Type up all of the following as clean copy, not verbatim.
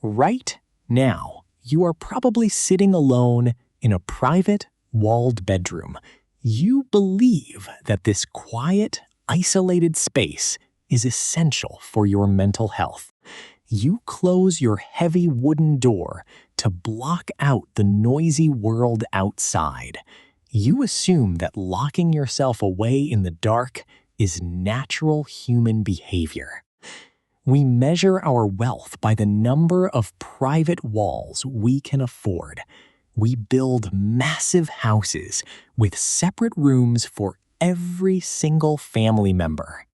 Right now, you are probably sitting alone in a private, walled bedroom. You believe that this quiet, isolated space is essential for your mental health. You close your heavy wooden door to block out the noisy world outside. You assume that locking yourself away in the dark is natural human behavior. We measure our wealth by the number of private walls we can afford. We build massive houses with separate rooms for every single family member.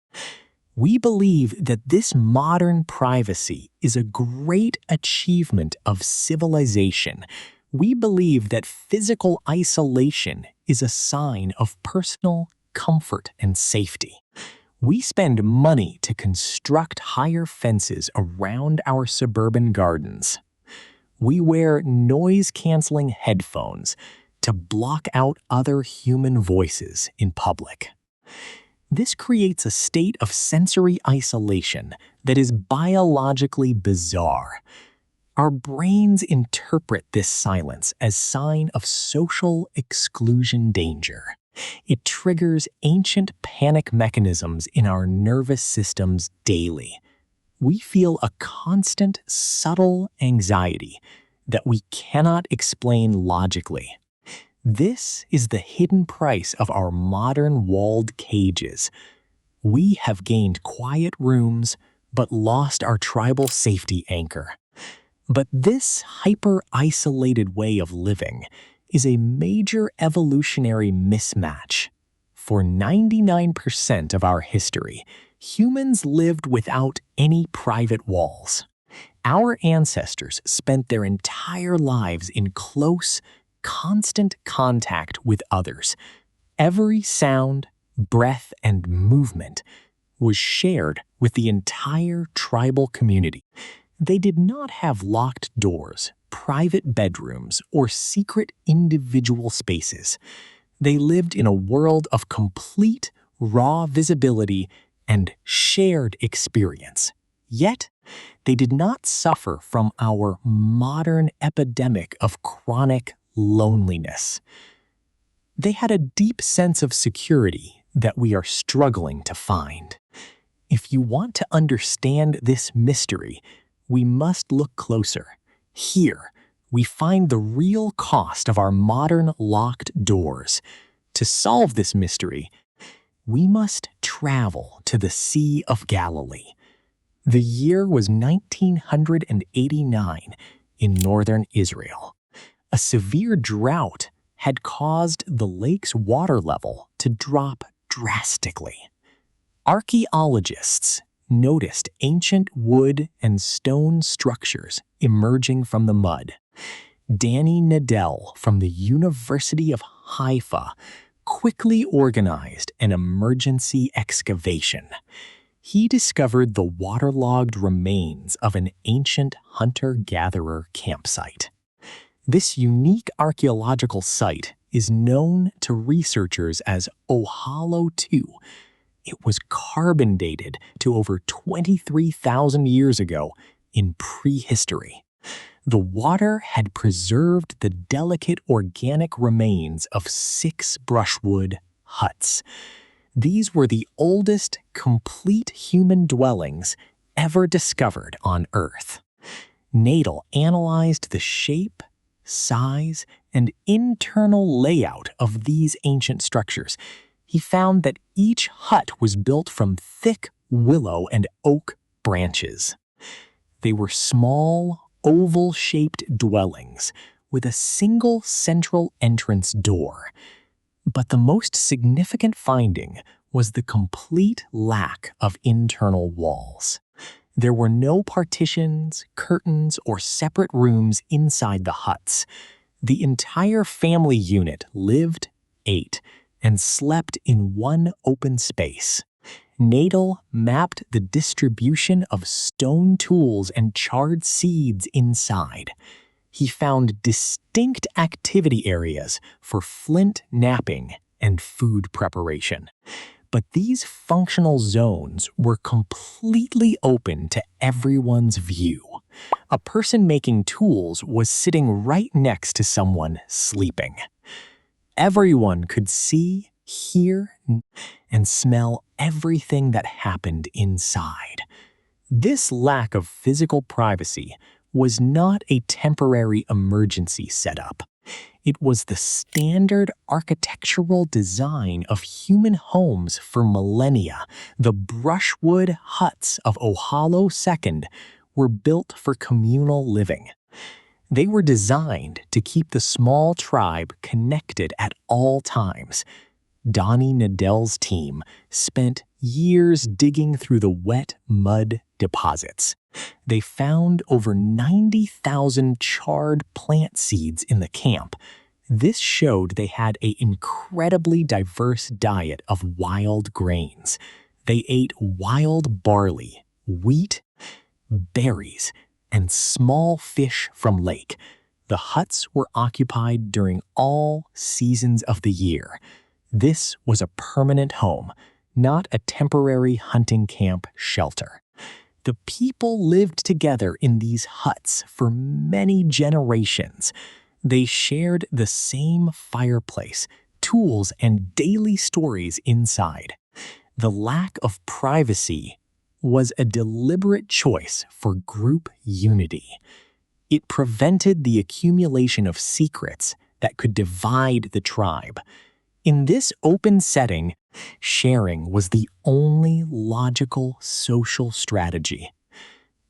We believe that this modern privacy is a great achievement of civilization. We believe that physical isolation is a sign of personal comfort and safety. We spend money to construct higher fences around our suburban gardens. We wear noise-canceling headphones to block out other human voices in public. This creates a state of sensory isolation that is biologically bizarre. Our brains interpret this silence as sign of social exclusion danger. It triggers ancient panic mechanisms in our nervous systems daily. We feel a constant, subtle anxiety that we cannot explain logically. This is the hidden price of our modern walled cages. We have gained quiet rooms, but lost our tribal safety anchor. But this hyper-isolated way of living is a major evolutionary mismatch. For 99% of our history, humans lived without any private walls. Our ancestors spent their entire lives in close, constant contact with others. Every sound, breath, and movement was shared with the entire tribal community. They did not have locked doors, private bedrooms, or secret individual spaces. They lived in a world of complete, raw visibility and shared experience. Yet, they did not suffer from our modern epidemic of chronic loneliness. They had a deep sense of security that we are struggling to find. If you want to understand this mystery, we must look closer. Here, we find the real cost of our modern locked doors. To solve this mystery, we must travel to the Sea of Galilee. The year was 1989 in northern Israel. A severe drought had caused the lake's water level to drop drastically. Archaeologists noticed ancient wood and stone structures emerging from the mud. Dani Nadel from the University of Haifa quickly organized an emergency excavation. He discovered the waterlogged remains of an ancient hunter-gatherer campsite. This unique archaeological site is known to researchers as Ohalo II. It was carbon dated to over 23,000 years ago in prehistory. The water had preserved the delicate organic remains of 6 brushwood huts. These were the oldest complete human dwellings ever discovered on Earth. Nadel analyzed the shape, size, and internal layout of these ancient structures. He found that each hut was built from thick willow and oak branches. They were small, oval-shaped dwellings with a single central entrance door. But the most significant finding was the complete lack of internal walls. There were no partitions, curtains, or separate rooms inside the huts. The entire family unit lived, ate, and slept in one open space. Nadel mapped the distribution of stone tools and charred seeds inside. He found distinct activity areas for flint knapping and food preparation. But these functional zones were completely open to everyone's view. A person making tools was sitting right next to someone sleeping. Everyone could see, hear, and smell everything that happened inside. This lack of physical privacy was not a temporary emergency setup. It was the standard architectural design of human homes for millennia. The brushwood huts of Ohalo II were built for communal living. They were designed to keep the small tribe connected at all times. Dani Nadel's team spent years digging through the wet mud deposits. They found over 90,000 charred plant seeds in the camp. This showed they had an incredibly diverse diet of wild grains. They ate wild barley, wheat, berries, and small fish from lake. The huts were occupied during all seasons of the year. This was a permanent home, not a temporary hunting camp shelter. The people lived together in these huts for many generations. They shared the same fireplace, tools, and daily stories inside. The lack of privacy was a deliberate choice for group unity. It prevented the accumulation of secrets that could divide the tribe. In this open setting, sharing was the only logical social strategy.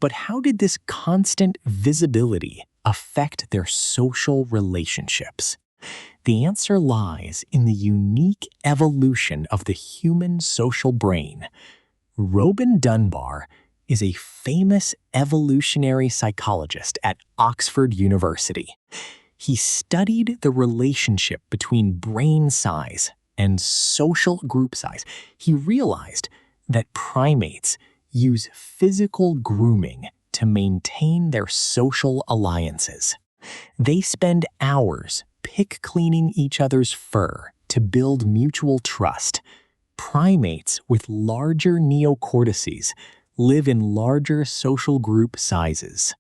But how did this constant visibility affect their social relationships? The answer lies in the unique evolution of the human social brain. Robin Dunbar is a famous evolutionary psychologist at Oxford University. He studied the relationship between brain size and social group size. He realized that primates use physical grooming to maintain their social alliances. They spend hours pick-cleaning each other's fur to build mutual trust. Primates with larger neocortices live in larger social group sizes.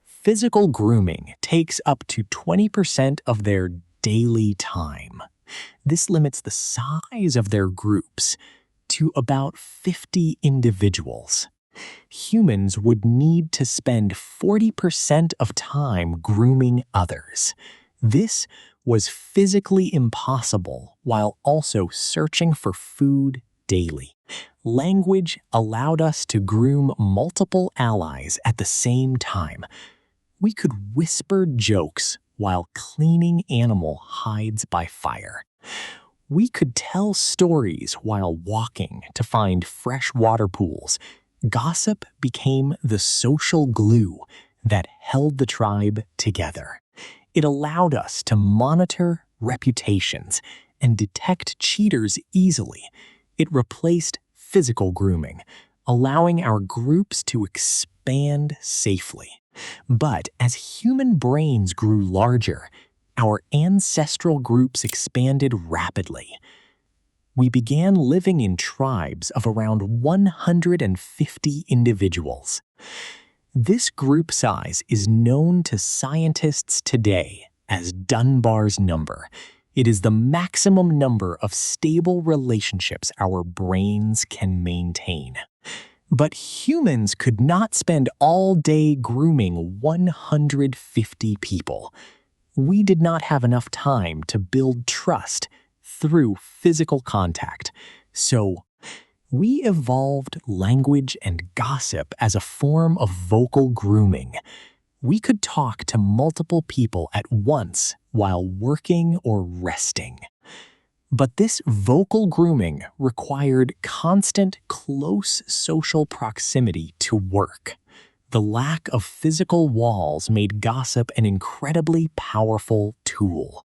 Physical grooming takes up to 20% of their daily time. This limits the size of their groups to about 50 individuals. Humans would need to spend 40% of time grooming others. This was physically impossible while also searching for food daily. Language allowed us to groom multiple allies at the same time. We could whisper jokes while cleaning animal hides by fire. We could tell stories while walking to find fresh water pools. Gossip became the social glue that held the tribe together. It allowed us to monitor reputations and detect cheaters easily. It replaced physical grooming, allowing our groups to expand safely. But as human brains grew larger, our ancestral groups expanded rapidly. We began living in tribes of around 150 individuals. This group size is known to scientists today as Dunbar's number. It is the maximum number of stable relationships our brains can maintain. But humans could not spend all day grooming 150 people. We did not have enough time to build trust through physical contact. So, we evolved language and gossip as a form of vocal grooming. We could talk to multiple people at once while working or resting. But this vocal grooming required constant, close social proximity to work. The lack of physical walls made gossip an incredibly powerful tool.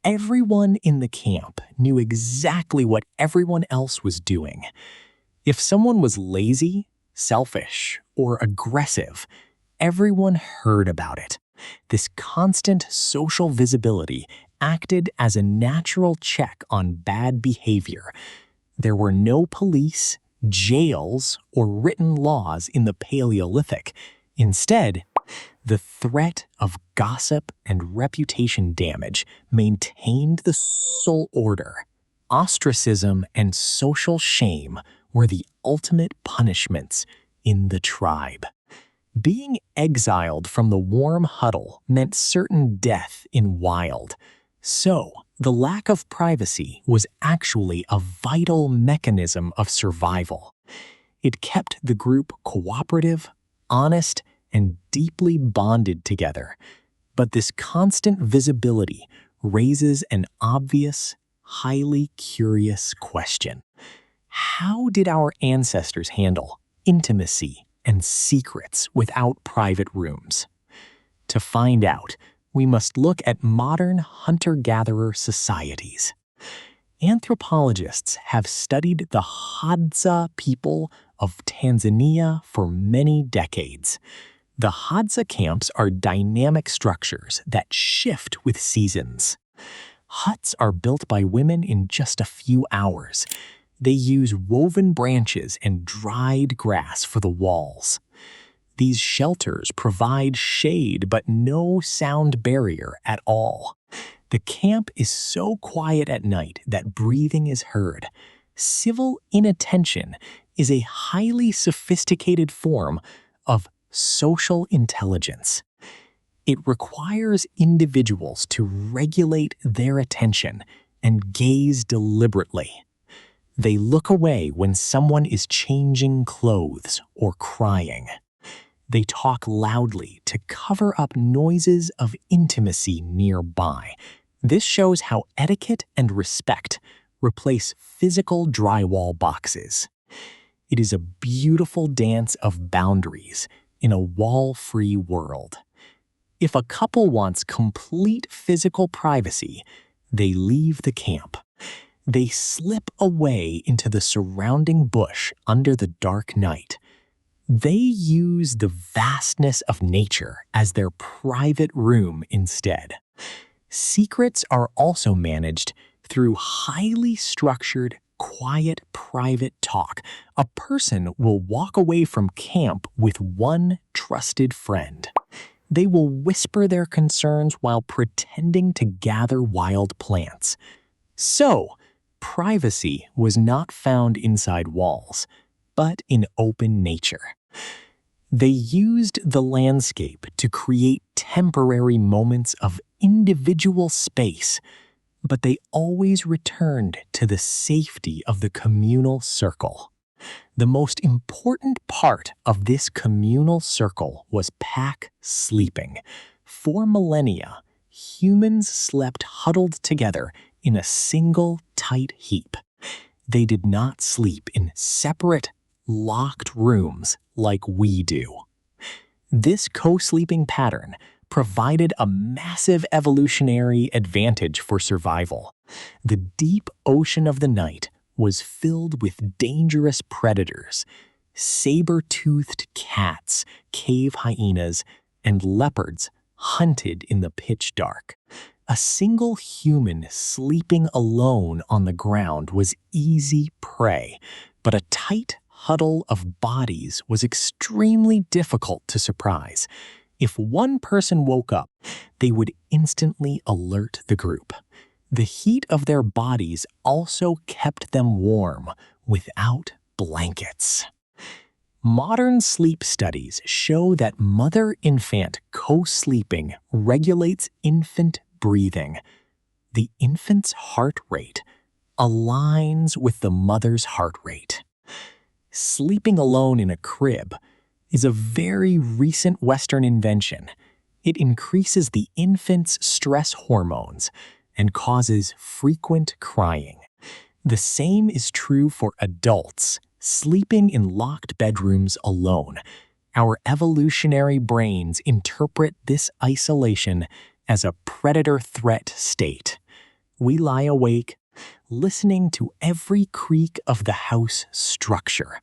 Everyone in the camp knew exactly what everyone else was doing. If someone was lazy, selfish, or aggressive, everyone heard about it. This constant social visibility acted as a natural check on bad behavior. There were no police, jails, or written laws in the Paleolithic. Instead, The threat of gossip and reputation damage maintained the social order. Ostracism and social shame were the ultimate punishments in the tribe. Being exiled from the warm huddle meant certain death in wild. So, the lack of privacy was actually a vital mechanism of survival. It kept the group cooperative, honest, and deeply bonded together. But this constant visibility raises an obvious, highly curious question. How did our ancestors handle intimacy and secrets without private rooms? To find out, we must look at modern hunter-gatherer societies. Anthropologists have studied the Hadza people of Tanzania for many decades. The Hadza camps are dynamic structures that shift with seasons. Huts are built by women in just a few hours. They use woven branches and dried grass for the walls. These shelters provide shade but no sound barrier at all. The camp is so quiet at night that breathing is heard. Civil inattention is a highly sophisticated form of social intelligence. It requires individuals to regulate their attention and gaze deliberately. They look away when someone is changing clothes or crying. They talk loudly to cover up noises of intimacy nearby. This shows how etiquette and respect replace physical drywall boxes. It is a beautiful dance of boundaries in a wall-free world. If a couple wants complete physical privacy, they leave the camp. They slip away into the surrounding bush under the dark night. They use the vastness of nature as their private room instead. Secrets are also managed through highly structured, quiet, private talk. A person will walk away from camp with one trusted friend. They will whisper their concerns while pretending to gather wild plants. So, privacy was not found inside walls, but in open nature. They used the landscape to create temporary moments of individual space, but they always returned to the safety of the communal circle. The most important part of this communal circle was pack sleeping. For millennia, humans slept huddled together in a single tight heap. They did not sleep in separate, locked rooms like we do. This co-sleeping pattern provided a massive evolutionary advantage for survival. The deep ocean of the night was filled with dangerous predators. Saber-toothed cats, cave hyenas, and leopards hunted in the pitch dark. A single human sleeping alone on the ground was easy prey, but a tight huddle of bodies was extremely difficult to surprise. If one person woke up, they would instantly alert the group. The heat of their bodies also kept them warm without blankets. Modern sleep studies show that mother-infant co-sleeping regulates infant breathing. The infant's heart rate aligns with the mother's heart rate. Sleeping alone in a crib is a very recent Western invention. It increases the infant's stress hormones and causes frequent crying. The same is true for adults sleeping in locked bedrooms alone. Our evolutionary brains interpret this isolation as a predator-threat state. We lie awake, listening to every creak of the house structure.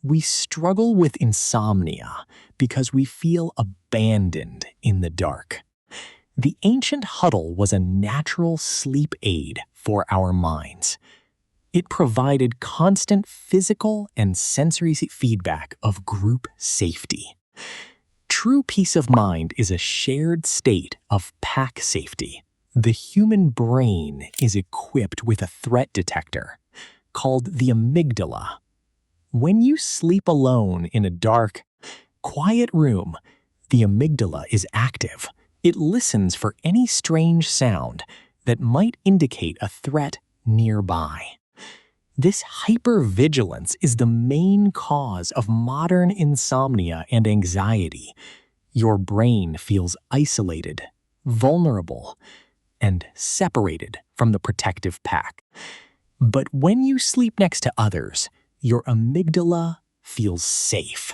We struggle with insomnia because we feel abandoned in the dark. The ancient huddle was a natural sleep aid for our minds. It provided constant physical and sensory feedback of group safety. True peace of mind is a shared state of pack safety. The human brain is equipped with a threat detector called the amygdala. When you sleep alone in a dark, quiet room, the amygdala is active. It listens for any strange sound that might indicate a threat nearby. This hypervigilance is the main cause of modern insomnia and anxiety. Your brain feels isolated, vulnerable, and separated from the protective pack. But when you sleep next to others, your amygdala feels safe.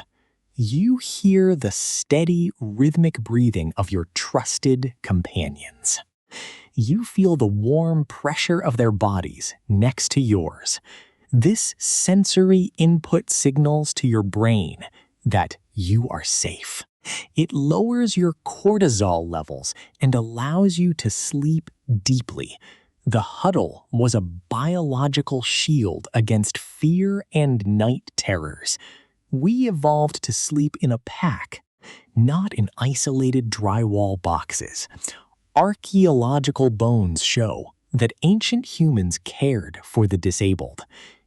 You hear the steady, rhythmic breathing of your trusted companions. You feel the warm pressure of their bodies next to yours. This sensory input signals to your brain that you are safe. It lowers your cortisol levels and allows you to sleep deeply. The huddle was a biological shield against fear and night terrors. We evolved to sleep in a pack, not in isolated drywall boxes. Archaeological bones show that ancient humans cared for the disabled.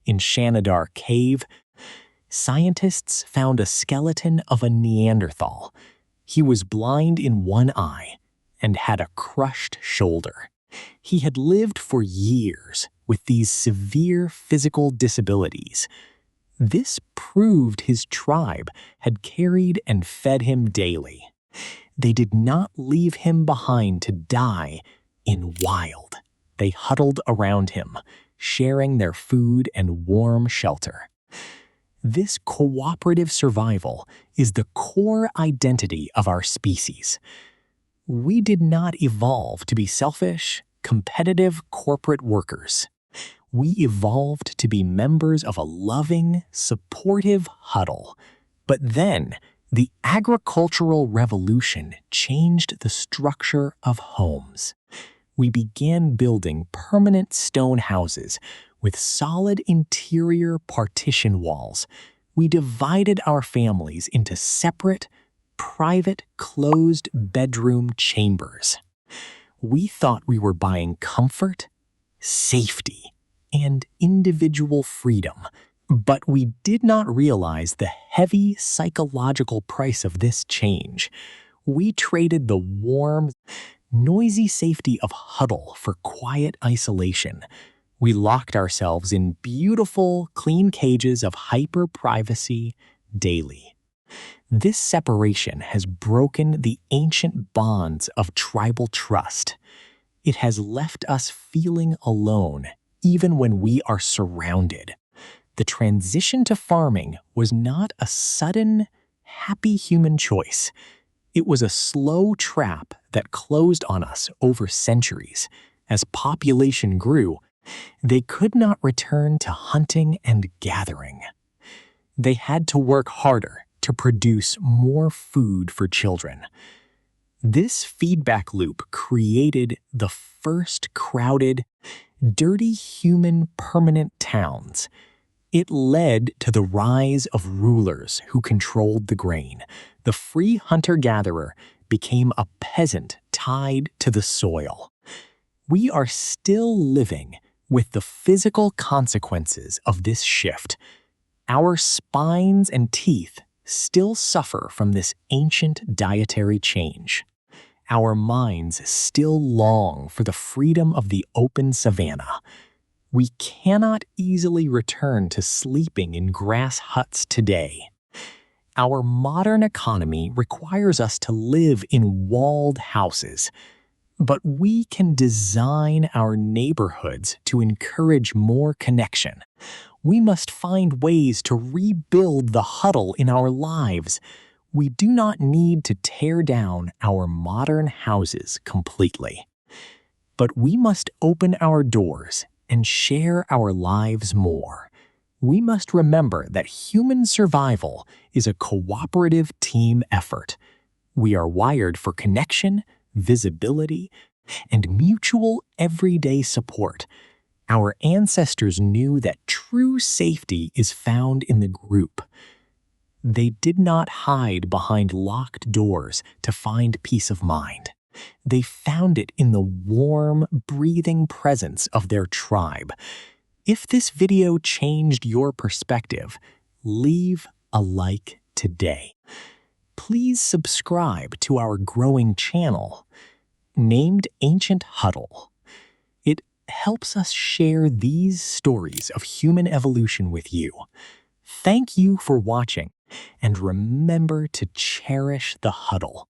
In Shanidar Cave, scientists found a skeleton of a Neanderthal. He was blind in one eye and had a crushed shoulder. He had lived for years with these severe physical disabilities. This proved his tribe had carried and fed him daily. They did not leave him behind to die in wild. They huddled around him, sharing their food and warm shelter. This cooperative survival is the core identity of our species. We did not evolve to be selfish, competitive corporate workers. We evolved to be members of a loving, supportive huddle. But then, the agricultural revolution changed the structure of homes. We began building permanent stone houses with solid interior partition walls. We divided our families into separate, private, closed bedroom chambers. We thought we were buying comfort, safety, and individual freedom, but we did not realize the heavy psychological price of this change. We traded the warm, noisy safety of huddle for quiet isolation. We locked ourselves in beautiful, clean cages of hyper-privacy daily. This separation has broken the ancient bonds of tribal trust. It has left us feeling alone, even when we are surrounded. The transition to farming was not a sudden, happy human choice. It was a slow trap that closed on us over centuries. As population grew, they could not return to hunting and gathering. They had to work harder to produce more food for children. This feedback loop created the first crowded, dirty human permanent towns. It led to the rise of rulers who controlled the grain. The free hunter-gatherer became a peasant tied to the soil. We are still living with the physical consequences of this shift. Our spines and teeth still suffer from this ancient dietary change. Our minds still long for the freedom of the open savanna. We cannot easily return to sleeping in grass huts today. Our modern economy requires us to live in walled houses, but we can design our neighborhoods to encourage more connection. We must find ways to rebuild the huddle in our lives. We do not need to tear down our modern houses completely, but we must open our doors and share our lives more. We must remember that human survival is a cooperative team effort. We are wired for connection, visibility, and mutual everyday support. Our ancestors knew that true safety is found in the group. They did not hide behind locked doors to find peace of mind. They found it in the warm, breathing presence of their tribe. If this video changed your perspective, leave a like today. Please subscribe to our growing channel named Ancient Huddle. It helps us share these stories of human evolution with you. Thank you for watching, and remember to cherish the huddle.